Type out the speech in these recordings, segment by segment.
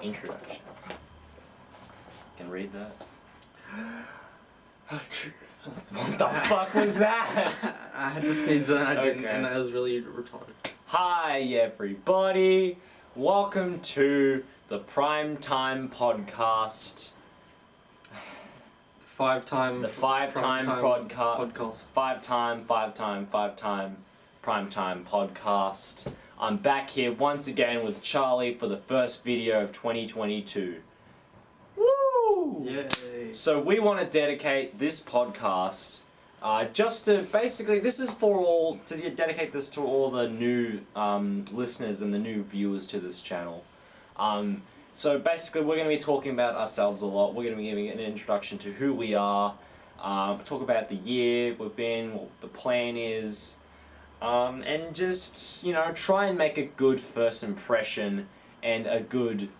Introduction. Can read that? What the fuck was that? I had to sneeze, but then I didn't, Okay. and I was really retarded. Hi everybody, welcome to the Primetime Podcast. The five-time Podcast. Five-time Primetime Podcast. I'm back here once again with Charlie for the first video of 2022. Woo! Yay! So we want to dedicate this podcast just to basically, this is for all, to dedicate this to all the new listeners and the new viewers to this channel. So basically we're going to be talking about ourselves a lot. We're going to be giving an introduction to who we are, talk about the year we've been, what the plan is, and just, you know, try and make a good first impression and a good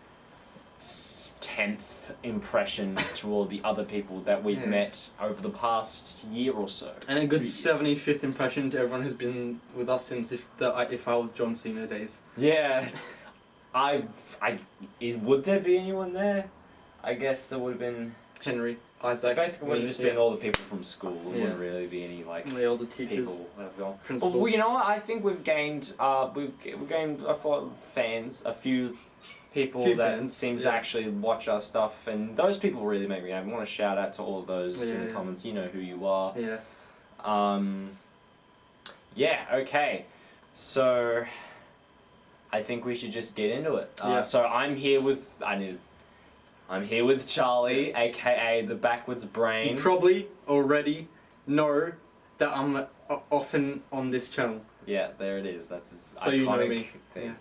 10th impression to all the other people that we've met over the past year or so. And a good 75th impression to everyone who's been with us since if I was John Cena days. Yeah. Would there be anyone there? I guess there would have been Henry, Isaac. Basically, would have just been all the people from school. There wouldn't really be any all the teachers, people that have gone. principal. Well, you know what? I think we've gained we've gained a lot of fans, a few people that seem to actually watch our stuff, and those people really make me happy. I want to shout out to all of those in the comments. You know who you are. Yeah. Okay. So I think we should just get into it. So I'm here with Charlie, aka the Backwards Brain. You probably already know that I'm often on this channel. Yeah, there it is. That's his so iconic you know me. thing.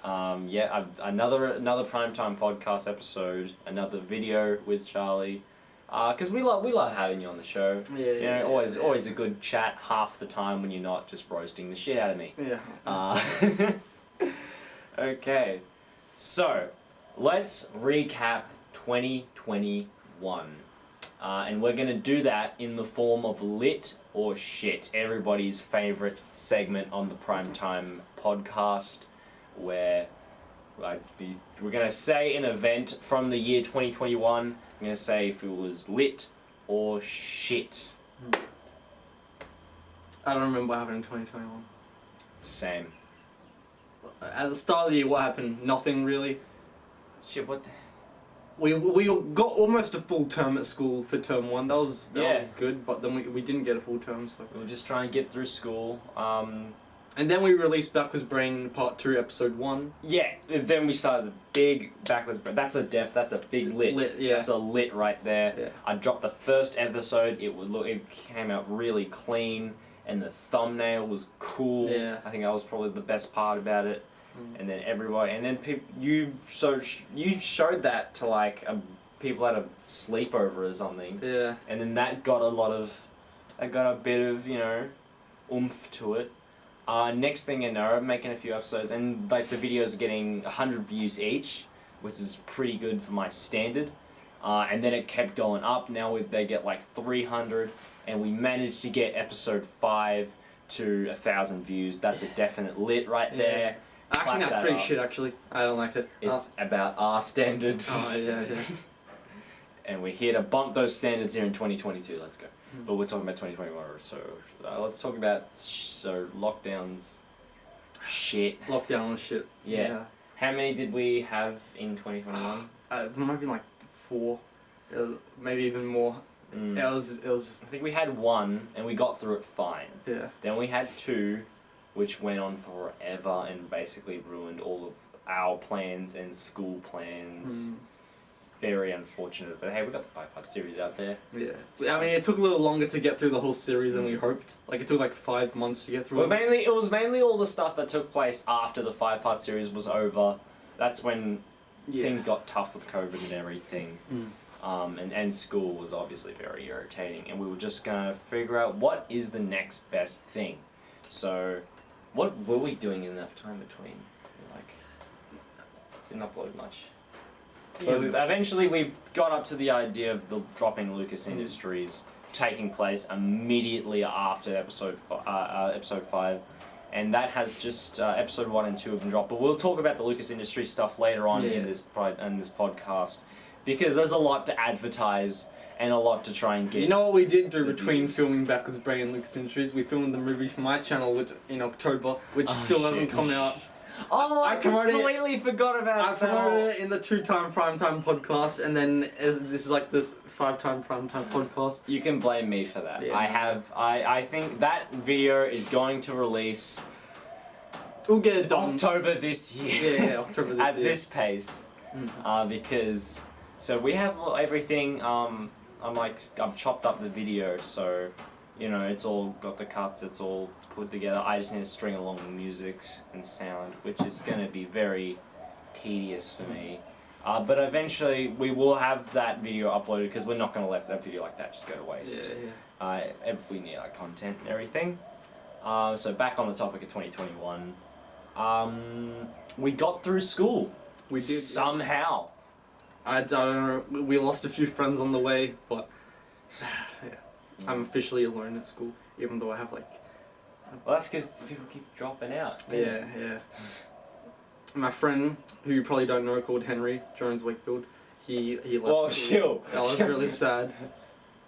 Another Primetime Podcast episode, another video with Charlie. Because we love having you on the show. Always a good chat half the time when you're not just roasting the shit out of me. Okay, so let's recap 2021. And we're going to do that in the form of lit or shit, everybody's favorite segment on the Primetime Podcast, where we're going to say an event from the year 2021. I'm going to say if it was lit or shit. I don't remember what happened in 2021. Same. At the start of the year, what happened? Nothing really. Shit, what the... We got almost a full term at school for term 1. That was good, but then we didn't get a full term, so we were just trying to get through school. And then we released Backwards Brain Part 2, Episode 1. Yeah, then we started the big Backwards Brain. That's a big lit. That's a lit right there. Yeah. I dropped the first episode. It came out really clean, and the thumbnail was cool. Yeah. I think that was probably the best part about it. And then everybody, and then you showed that to like people at a sleepover or something. Yeah. And then that got a bit of, you know, oomph to it. Next thing you know, I'm making a few episodes, and like the videos are getting 100 views each, which is pretty good for my standard. And then it kept going up. Now they get like 300, and we managed to get episode 5 to 1,000 views. That's a definite lit right there. I think that's pretty shit, actually. I don't like it. It's about our standards. Yeah. And we're here to bump those standards here in 2022. Let's go. But we're talking about 2021, so let's talk about lockdowns. Shit. Lockdown was shit. Yeah. How many did we have in 2021? There might have been like 4, maybe even more. It was just. I think we had 1, and we got through it fine. Yeah. Then we had 2, which went on forever and basically ruined all of our plans and school plans. Very unfortunate, but hey, we got the 5-part series out there. Yeah. I mean, it took a little longer to get through the whole series than we hoped. Like, it took like 5 months to get through it. It was mainly all the stuff that took place after the 5-part series was over. That's when things got tough with COVID and everything. And school was obviously very irritating, and we were just gonna figure out what is the next best thing. So, what were we doing in that time between? Like, didn't upload much. But eventually we got up to the idea of the dropping Lucas Industries taking place immediately after episode 5, and that has just episode 1 and 2 have been dropped. But we'll talk about the Lucas Industries stuff later on in this podcast, because there's a lot to advertise and a lot to try and get. You know what we did do between views. filming Backwards Brain and Lucas Industries? We filmed the movie for my channel in October, which still hasn't come out. Oh, I promoted completely forgot about I promoted it in the 2-time primetime podcast, and then this is like this 5-time primetime podcast. You can blame me for that. Yeah. I think that video is going to release We'll get it done. October this year. Yeah, October this At year. this pace. Because so we have everything I've chopped up the video, so it's all got the cuts, it's all put together. I just need to string along the music and sound, which is going to be very tedious for me. But eventually we will have that video uploaded, because we're not going to let that video like that just go to waste. We need our content and everything. So back on the topic of 2021, we got through school. We did. Somehow. I don't know. We lost a few friends on the way, but yeah, I'm officially alone at school, even though I have Well, that's because people keep dropping out. Yeah. My friend, who you probably don't know, called Henry Jones Wakefield, he left. Well, school. chill. That was really sad.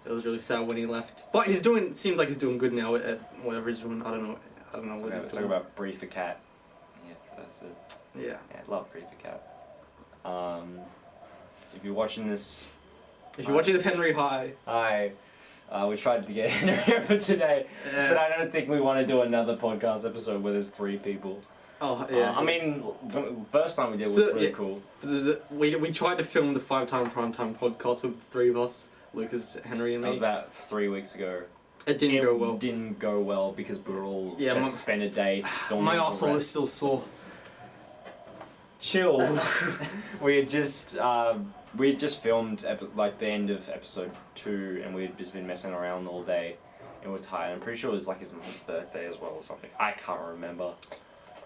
It was really sad when he left. But seems like he's doing good now at whatever he's doing. I don't know what he's Talk doing. about Briefer Cat. Yeah, that's it. Yeah. Yeah, I love Briefer Cat. If you're watching this, If you're watching this, Henry, hi. we tried to get Henry here for today, Yeah. but I don't think we want to do another podcast episode where there's 3 people. Oh yeah. I mean, the first time we did was really cool. We tried to film the 5-time primetime podcast with the 3 of us, Lucas, Henry, and me. That was about 3 weeks ago. It didn't go well. Didn't go well because we were all Yeah, just spent a day filming. My the arsehole is rest. still sore. Chill. we had just filmed the end of episode 2, and we had just been messing around all day, and we're tired. I'm pretty sure it was like his mom's birthday as well or something. I can't remember.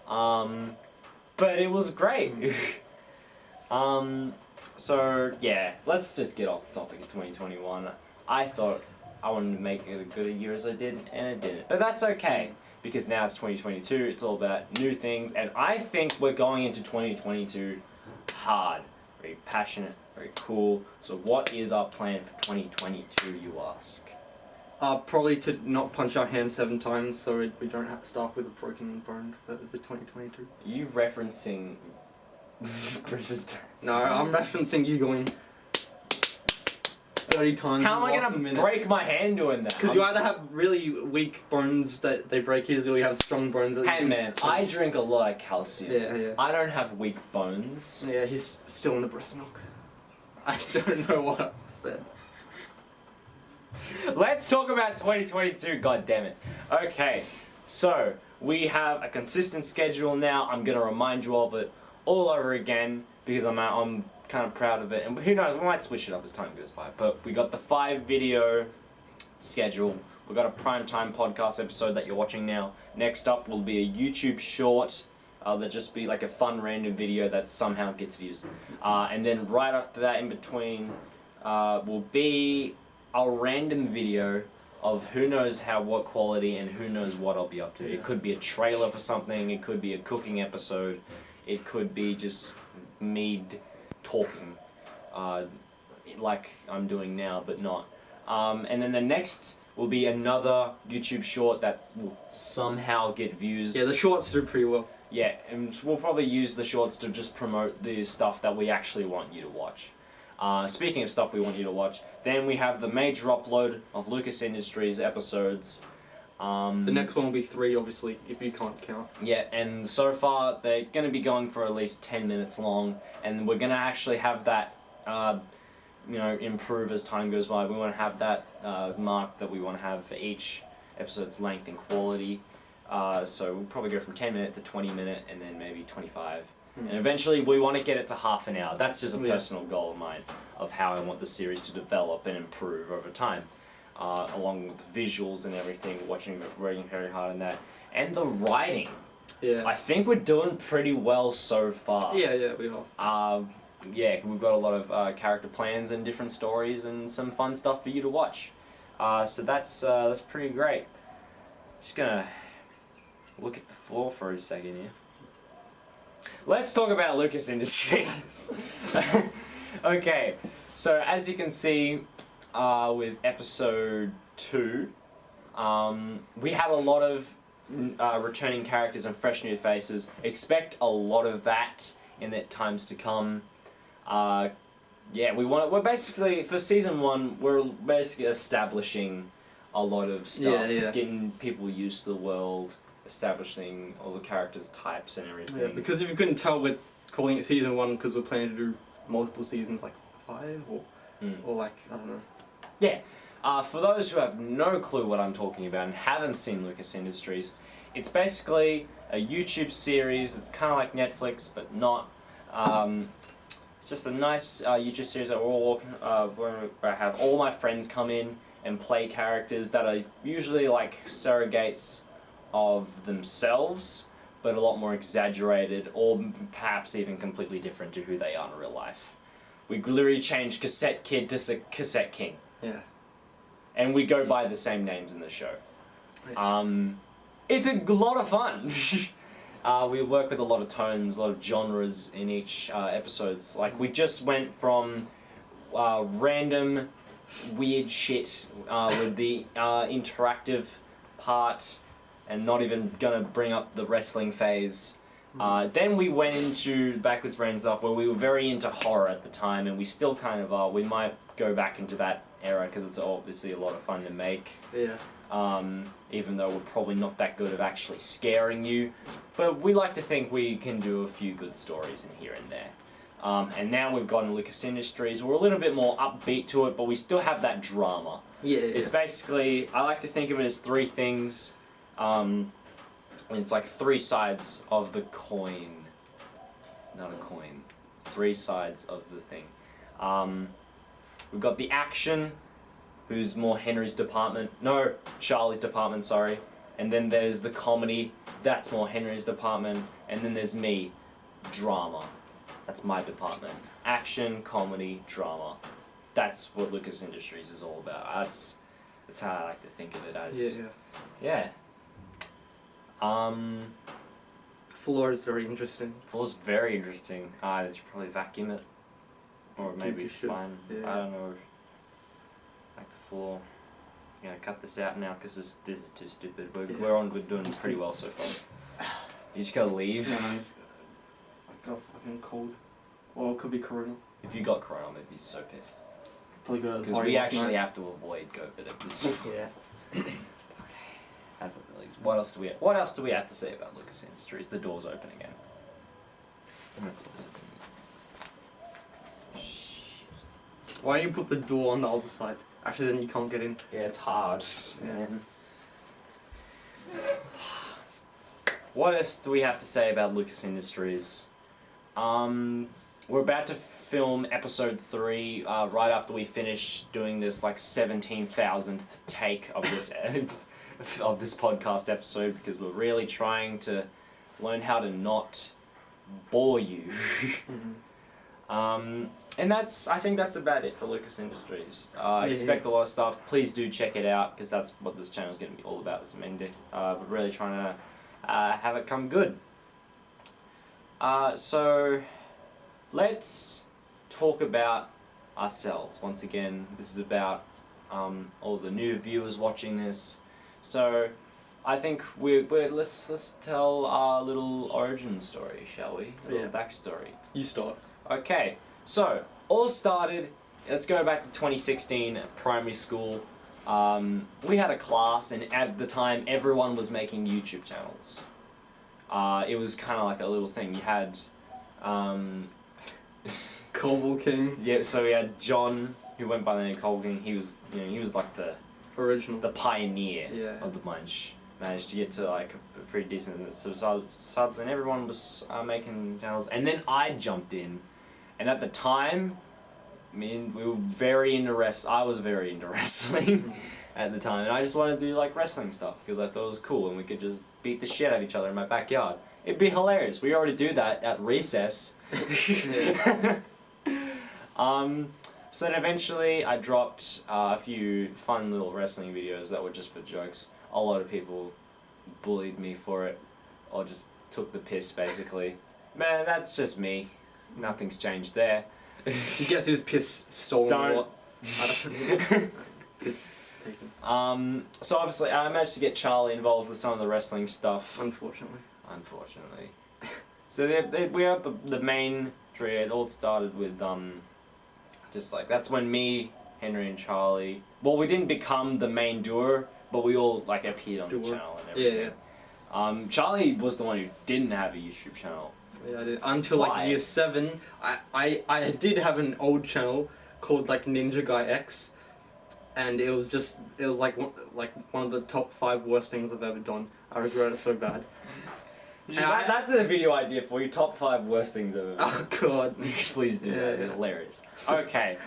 But it was great. So yeah, let's just get off the topic of 2021. I thought I wanted to make it as good a year as I did, and it didn't. But that's okay, because now it's 2022, it's all about new things, and I think we're going into 2022 hard, very passionate, very cool. So what is our plan for 2022, you ask? Probably to not punch our hand 7 times, so we don't have to start with a broken bone for the 2022. Are you referencing British? No, I'm referencing you going 30 times. How am I in gonna a minute. break my hand doing that? Because you either have really weak bones that they break easily, or you have strong bones that Hey man, I drink a lot of calcium. Yeah. I don't have weak bones. Yeah, he's still in the breast milk. I don't know what I said. Let's talk about 2022, goddammit. Okay, so we have a consistent schedule now. I'm gonna remind you of it all over again because I'm kind of proud of it. And who knows, we might switch it up as time goes by. But we got the 5-video schedule. We got a primetime podcast episode that you're watching now. Next up will be a YouTube short. That'll just be like a fun random video that somehow gets views. And then right after that, in between, will be a random video of who knows what quality and who knows what I'll be up to. Yeah. It could be a trailer for something, it could be a cooking episode, it could be just me talking like I'm doing now, but not. And then the next will be another YouTube short that will somehow get views. Yeah, the shorts do pretty well. Yeah, and we'll probably use the shorts to just promote the stuff that we actually want you to watch. Speaking of stuff we want you to watch, then we have the major upload of Lucas Industries episodes. The next one will be 3, obviously, if you can't count. Yeah, and so far they're going to be going for at least 10 minutes long, and we're going to actually have that, improve as time goes by. We want to have that mark that we want to have for each episode's length and quality. So we'll probably go from 10 minute to 20 minute, and then maybe 25. And eventually we want to get it to half an hour. That's just a personal goal of mine, of how I want the series to develop and improve over time. Along with the visuals and everything, working very hard on that. And the writing. Yeah. I think we're doing pretty well so far. Yeah, we are. We've got a lot of character plans and different stories and some fun stuff for you to watch. So that's pretty great. Just gonna look at the floor for a second here. Let's talk about Lucas Industries. Okay, so as you can see, with episode 2, we had a lot of returning characters and fresh new faces. Expect a lot of that in the times to come. We're basically, for season 1, we're basically establishing a lot of stuff, getting people used to the world, establishing all the characters' types and everything. Yeah, because if you couldn't tell, we're calling it season 1 because we're planning to do multiple seasons, like 5 or like, I don't know. Yeah. For those who have no clue what I'm talking about and haven't seen Lucas Industries, it's basically a YouTube series. It's kind of like Netflix, but not. It's just a nice YouTube series that we're all walking, where I have all my friends come in and play characters that are usually like surrogates of themselves, but a lot more exaggerated, or perhaps even completely different to who they are in real life. We literally changed Cassette Kid to Cassette King. Yeah. And we go by the same names in the show. Yeah. It's a lot of fun. We work with a lot of tones, a lot of genres in each episodes. Like, we just went from random weird shit with the interactive part, and not even gonna bring up the wrestling phase. Then we went into backwards brain stuff where we were very into horror at the time, and we still kind of are. We might go back into that era because it's obviously a lot of fun to make. Yeah. Even though we're probably not that good at actually scaring you, but we like to think we can do a few good stories in here and there. And now we've gotten Lucas Industries. We're a little bit more upbeat to it, but we still have that drama. Yeah. It's basically, I like to think of it as 3 things. It's like 3 sides of the coin. Not a coin. 3 sides of the thing. We've got the action, who's more Henry's department. No, Charlie's department, sorry. And then there's the comedy, that's more Henry's department. And then there's me, drama. That's my department. Action, comedy, drama. That's what Lucas Industries is all about. That's how I like to think of it as. Yeah. Floor is very interesting. Floor's very interesting. They should probably vacuum it. Or maybe it's fine. Yeah. I don't know. Back to floor. I'm gonna cut this out now because this is too stupid. We're doing pretty well so far. You just gotta leave. No, I got fucking cold. Or it could be corona. If you got corona, I'd be so pissed. Probably go to the Because party we last actually night. have to avoid COVID at this point. Yeah. What else do we have to say about Lucas Industries? The door's open again. I'm gonna close it. Why don't you put the door on the other side? Actually, then you can't get in. Yeah, it's hard. Yeah. What else do we have to say about Lucas Industries? We're about to film episode 3 right after we finish doing this like 17,000th take of this of this podcast episode, because we're really trying to learn how to not bore you. And I think that's about it for Lucas Industries. Expect a lot of stuff. Please do check it out, because that's what this channel is going to be all about. This main we're really trying to have it come good. So let's talk about ourselves. Once again, this is about all the new viewers watching this. So I think let's tell our little origin story, shall we? A little backstory. You start. Okay, so all started. Let's go back to 2016 at primary school. We had a class, and at the time, everyone was making YouTube channels. It was kind of like a little thing. You had Cobble King. Yeah, so we had John, who went by the name of Cole King. He was like the pioneer of the bunch. Managed to get to like a pretty decent subs, and everyone was making channels. And then I jumped in, and at the time, we were very into I was very into wrestling at the time, and I just wanted to do like wrestling stuff because I thought it was cool, and we could just beat the shit out of each other in my backyard. It'd be hilarious. We already do that at recess. So then eventually I dropped a few fun little wrestling videos that were just for jokes. A lot of people bullied me for it. or just took the piss basically. Man, that's just me. Nothing's changed there. He gets his piss stolen. Don't. A lot. Piss taken. So obviously I managed to get Charlie involved with some of the wrestling stuff. Unfortunately. So we are the main trio. It all started with just like that's when me, Henry, and Charlie. Well, we didn't become the main duo, but we all like appeared on the channel and everything. Yeah. Charlie was the one who didn't have a YouTube channel. Yeah, I did. Until like year 7, I did have an old channel called like Ninja Guy X, and it was like one of the top 5 worst things I've ever done. I regret it so bad. That's a video idea for you. Top 5 worst things ever. Oh god. Please do that. It's hilarious. Okay.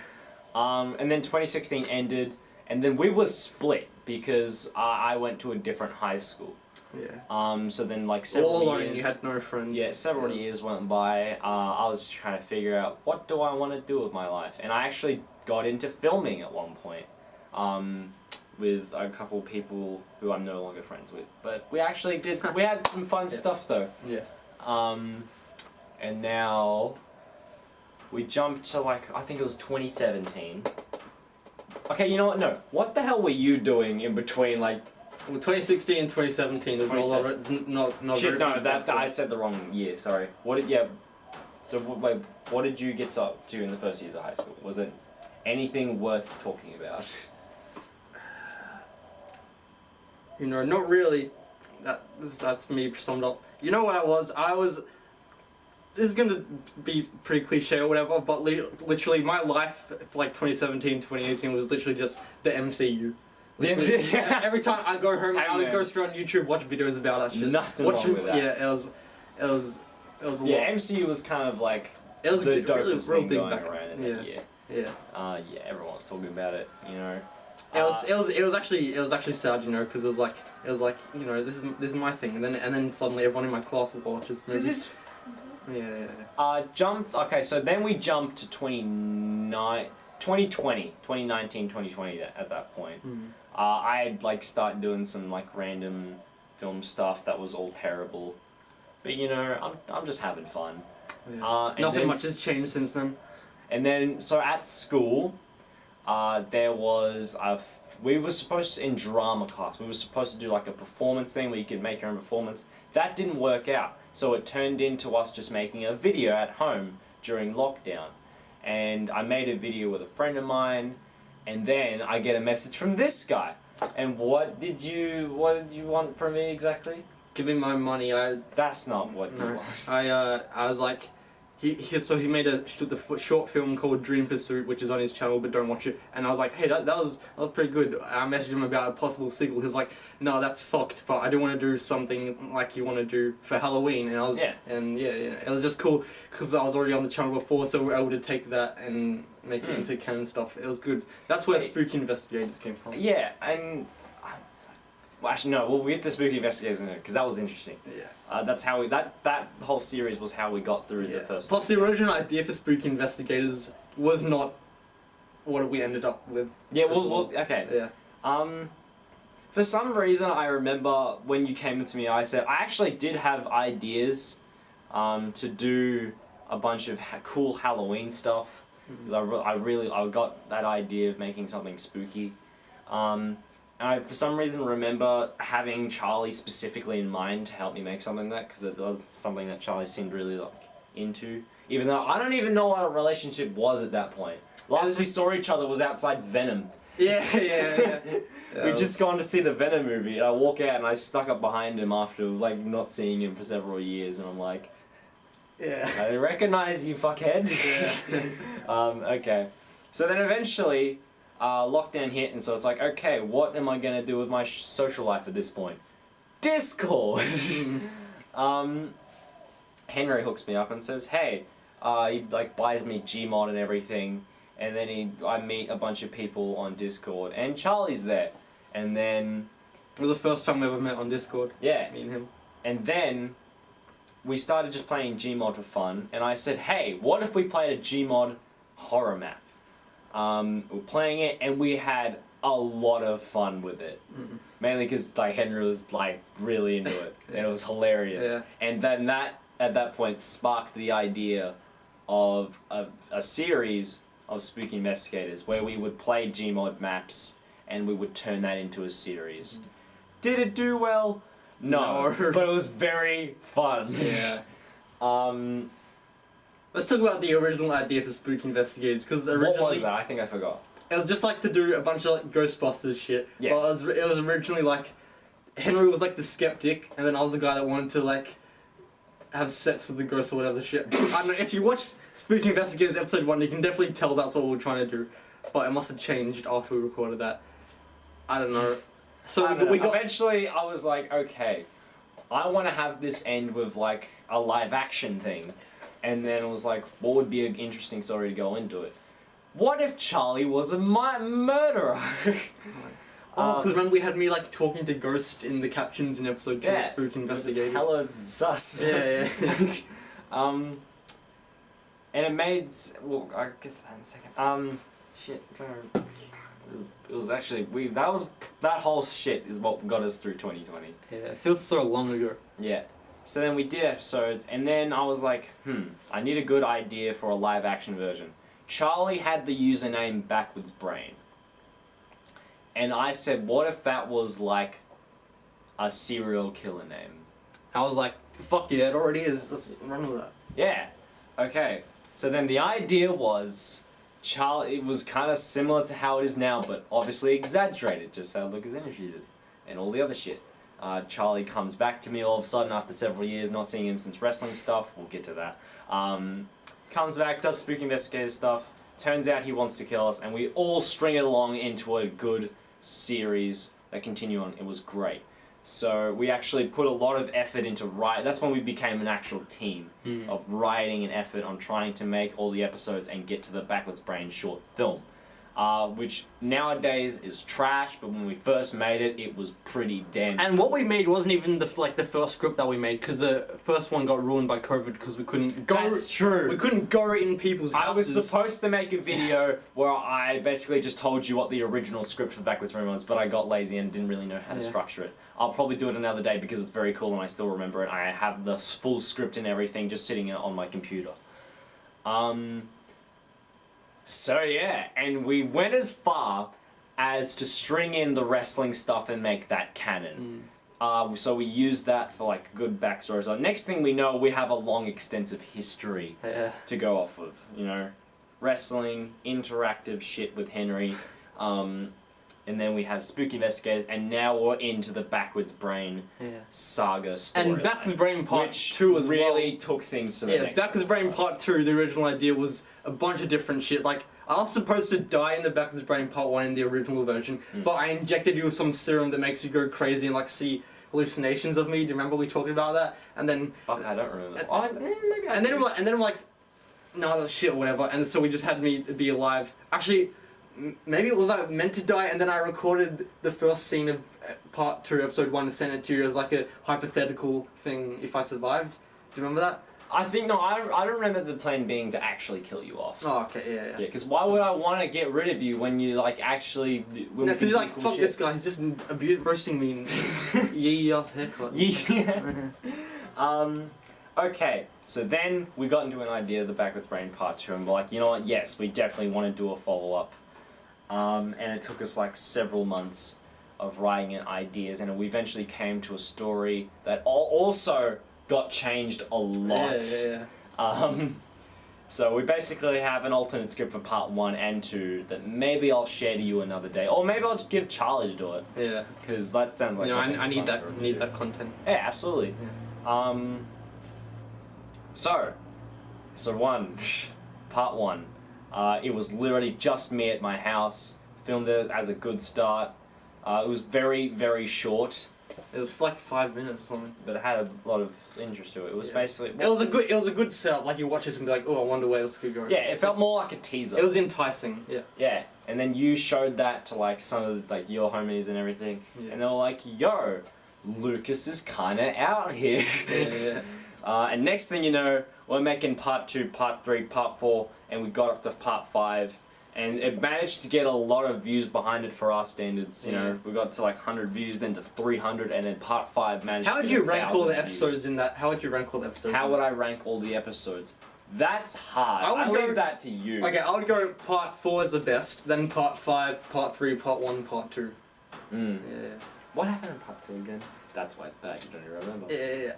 And then 2016 ended, and then we were split because I went to a different high school. Yeah. So then like several all years. You had no friends. Yeah, several years went by. I was trying to figure out what do I want to do with my life, and I actually got into filming at one point. With a couple of people who I'm no longer friends with, but we actually did. We had some fun stuff though. Yeah. And now we jumped to like I think it was 2017. Okay, you know what? No, what the hell were you doing in between like? Well, 2016 and 2017 is not Shit, very no, that I said the wrong year. Sorry. So what did you get up to in the first years of high school? Was it anything worth talking about? You know, not really. That's me summed up. You know what I was. This is gonna be pretty cliche or whatever, but literally my life for like 2017, 2018 was literally just the MCU. Every time I go home, I would go straight on YouTube, watch videos about that shit. Nothing wrong with that. Yeah, it was a lot. MCU was kind of like it was the really dopest real thing big going back. around in that year. Yeah. Everyone was talking about it, you know. It was actually sad, you know, because it was like you know this is my thing, and then suddenly everyone in my class watches movies. This is. Yeah. Okay, so then we jumped to 2019, 2020 at that point. I had like started doing some like random film stuff that was all terrible, but you know I'm just having fun. Yeah. Nothing much has changed since then. And then so at school, there was we were supposed to, in drama class, we were supposed to do like a performance thing where you could make your own performance. That didn't work out, so it turned into us just making a video at home during lockdown. And I made a video with a friend of mine, and then I get a message from this guy. And what did you want from me exactly? Give me my money. That's not what you want. I was like, he made a short film called Dream Pursuit, which is on his channel, but don't watch it. And I was like, hey, that was pretty good. I messaged him about a possible sequel. He was like, no, that's fucked. But I do want to do something like you want to do for Halloween. And I was it was just cool because I was already on the channel before, so we were able to take that and make it into canon stuff. It was good. That's where Spooky Investigators came from. Yeah, and well, actually no, we'll get to Spooky Investigators in it because that was interesting. Yeah. That's how that whole series was how we got through the first. Plus, the original idea for Spooky Investigators was not what we ended up with. Yeah, well, okay. Yeah. For some reason, I remember when you came to me, I said I actually did have ideas, to do a bunch of cool Halloween stuff because I got that idea of making something spooky. I, for some reason, remember having Charlie specifically in mind to help me make something like that, because it was something that Charlie seemed really like into. Even though I don't even know what a relationship was at that point. Last we saw each other was outside Venom. Yeah. We'd just gone to see the Venom movie, and I walk out and I stuck up behind him after like not seeing him for several years, and I'm like, I recognize you, fuckhead. Yeah. Okay. So then eventually, lockdown hit, and so it's like, okay, what am I gonna do with my social life at this point? Discord! Henry hooks me up and says, hey, he like buys me Gmod and everything, and then I meet a bunch of people on Discord, and Charlie's there, and then... It was the first time we ever met on Discord. Yeah. Me and him. And then we started just playing Gmod for fun, and I said, hey, what if we played a Gmod horror map? We were playing it, and we had a lot of fun with it. Mainly because like Henry was like really into it, and it was hilarious. Yeah. And then that at that point sparked the idea of a series of Spooky Investigators where we would play Gmod maps and we would turn that into a series. Did it do well? No. But it was very fun. Yeah. Let's talk about the original idea for Spooky Investigators, because originally... What was that? I think I forgot. It was just like to do a bunch of like Ghostbusters shit. Yeah. But it was originally like... Henry was like the skeptic, and then I was the guy that wanted to like... have sex with the ghost or whatever shit. I don't know, if you watch Spooky Investigators episode 1, you can definitely tell that's what we were trying to do. But it must have changed after we recorded that. I don't know. So we got... Eventually, I was like, okay, I want to have this end with like a live action thing. And then it was like, what would be an interesting story to go into it? What if Charlie was a murderer? Oh, because remember we had me like talking to Ghost in the captions in episode 2 of Spooky Investigators. Hella sus. Yeah. And it made... Well, I'll get to that in a second. Shit. It was actually... That whole shit is what got us through 2020. Yeah, it feels so long ago. Yeah. So then we did episodes, and then I was like, I need a good idea for a live action version. Charlie had the username Backwards Brain. And I said, what if that was like a serial killer name? I was like, fuck yeah, it already is. Let's run with that. Yeah. Okay. So then the idea was Charlie, it was kind of similar to how it is now, but obviously exaggerated, just how Lucas Industries is, and all the other shit. Charlie comes back to me all of a sudden after several years, not seeing him since wrestling stuff. We'll get to that. Comes back, does Spooky Investigator stuff. Turns out he wants to kill us, and we all string it along into a good series that continue on. It was great. So we actually put a lot of effort into that's when we became an actual team of writing and effort on trying to make all the episodes and get to the Backwards Brain short film. Which nowadays is trash, but when we first made it, it was pretty damn And what we made wasn't even the first script that we made, because the first one got ruined by COVID because we couldn't go. That's true. We couldn't go in people's houses. I was supposed to make a video where I basically just told you what the original script for Backwards Brain was, but I got lazy and didn't really know how to structure it. I'll probably do it another day because it's very cool and I still remember it. I have the full script and everything just sitting on my computer. So yeah, and we went as far as to string in the wrestling stuff and make that canon. So we used that for like good backstory. So next thing we know, we have a long, extensive history to go off of. You know, wrestling, interactive shit with Henry, and then we have Spooky Investigators, and now we're into the Backwards Brain saga story. And Backwards Brain Part 2 as really took things to the next level. Backwards Brain Part 2, the original idea was a bunch of different shit. Like, I was supposed to die in the Backwards Brain Part 1 in the original version, but I injected you with some serum that makes you go crazy and like see hallucinations of me. Do you remember we talked about that? And then... Fuck, I don't remember. Maybe and then I'm like, no, that's shit or whatever. And so we just had me be alive. Actually... Maybe it was like meant to die, and then I recorded the first scene of Part 2, Episode 1, and sent it to you as like a hypothetical thing if I survived. Do you remember that? I think, no, I don't remember the plan being to actually kill you off. Oh, okay, yeah. Yeah, because why would I want to get rid of you when you, like, actually... No, because you're like, fuck this guy, he's just roasting me. Yee-ass haircut. Yes. Okay, so then we got into an idea of the Backwards Brain Part 2, and we're like, you know what, yes, we definitely want to do a follow-up. And it took us like several months of writing and ideas, and we eventually came to a story that also got changed a lot. So we basically have an alternate script for Part 1 and 2 that maybe I'll share to you another day, or maybe I'll just give Charlie to do it. Yeah. Because that sounds like something I need that content. Yeah, absolutely. Yeah. So, episode 1, Part 1. It was literally just me at my house. Filmed it as a good start. It was very, very short. It was for like 5 minutes or something. But it had a lot of interest to it. It was basically... It was a good setup. Like you watch this and be like, oh, I wonder where this could go. Yeah, it felt more like a teaser. It was enticing. Yeah. Yeah, and then you showed that to like some of like your homies and everything, and they were like, "Yo, Lucas is kind of out here." Yeah. And next thing you know, we're making Part 2, Part 3, Part 4, and we got up to Part 5, and it managed to get a lot of views behind it for our standards. You know, we got to like 100 views, then to 300, and then part 5 managed. How to would get you rank all the 1,000 episodes views. in that? How would you rank all the episodes? How would I rank all the episodes? That's hard. I would I'll go- leave that to you. Okay, I would go part 4 is the best, then part 5, part 3, part 1, part 2. Mm. Yeah. What happened in part 2 again? That's why it's bad. You don't even remember. Yeah,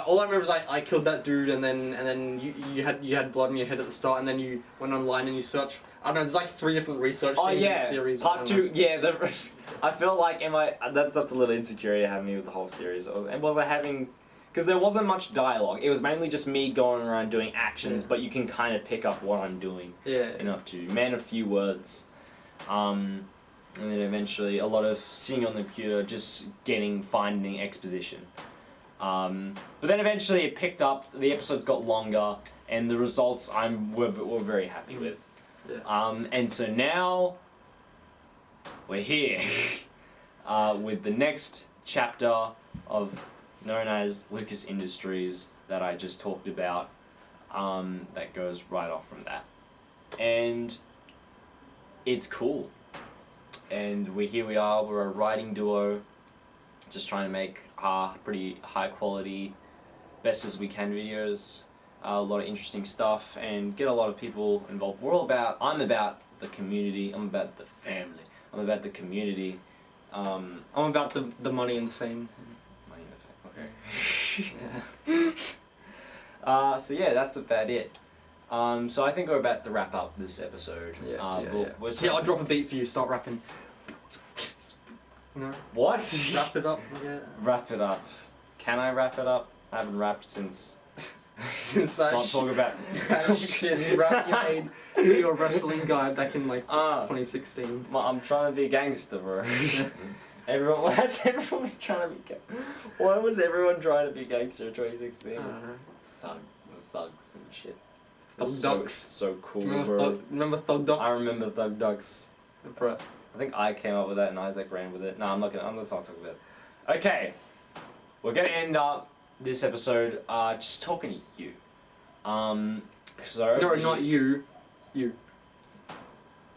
all I remember is I killed that dude, and then you had blood in your head at the start, and then you went online and you searched. I don't know. There's like 3 different research scenes in the series. Part 2. Yeah, I feel like that's a little insecurity I have me with the whole series. Was I having? Because there wasn't much dialogue. It was mainly just me going around doing actions, but you can kind of pick up what I'm doing. Yeah. And up to man of few words. And then eventually a lot of sitting on the computer, just finding exposition. But then eventually it picked up, the episodes got longer, and the results we're very happy with. Yeah. And so now we're here with the next chapter of known as Lucas Industries that I just talked about, that goes right off from that. And it's cool. And here we are, we're a writing duo, just trying to make pretty high quality, best as we can videos, a lot of interesting stuff, and get a lot of people involved. I'm about the community, I'm about the family, I'm about the community. I'm about the money and the fame. Money and the fame, okay. Yeah. So yeah, that's about it. So I think we're about to wrap up this episode. I'll drop a beat for you. Start rapping. No. What? Wrap it up. Yeah. Wrap it up. Can I wrap it up? I haven't rapped since. Since that Not talk about that shit rap you made for your wrestling guy back in like 2016. I'm trying to be a gangster, bro. Everyone was trying to be. Why was everyone trying to be gangster in 2016? I don't know. Thugs and shit. Thug Ducks. So cool, Remember bro. remember Thug Ducks? I remember Thug Ducks. Bro. I think I came up with that and Isaac ran with it. No, let's not talk about it. Okay. We're gonna end up this episode just talking to you. No, not you. You.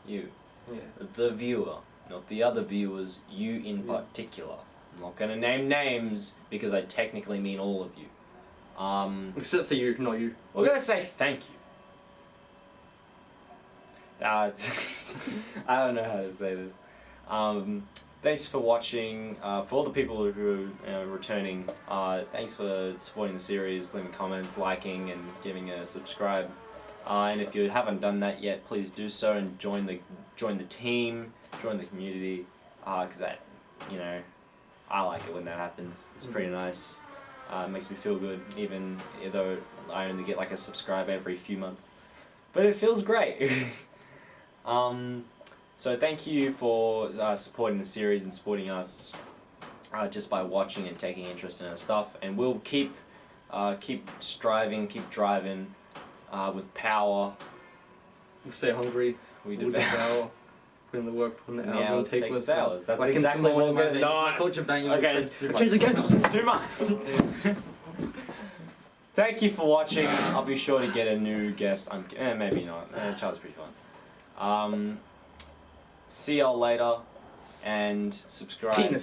You. Yeah. The viewer. Not the other viewers, you in particular. I'm not gonna name names because I technically mean all of you. Except for you, not you. We're gonna say thank you. I don't know how to say this. Thanks for watching. For all the people who are returning, thanks for supporting the series, leaving comments, liking, and giving a subscribe. And if you haven't done that yet, please do so and join the team, join the community. Because I like it when that happens. It's pretty nice. It makes me feel good, even though I only get like a subscribe every few months. But it feels great. So thank you for supporting the series and supporting us just by watching and taking interest in our stuff. And we'll keep striving, keep driving with power. Stay hungry. We We'll devour. Put in the work, put in the Yeah, hours, take take the hours. That's like exactly what we're doing. No, Culture banging. okay, Change the game. too much. Thank you for watching. I'll be sure to get a new guest. Maybe not. Charles pretty fun. See y'all later, and subscribe. Penis.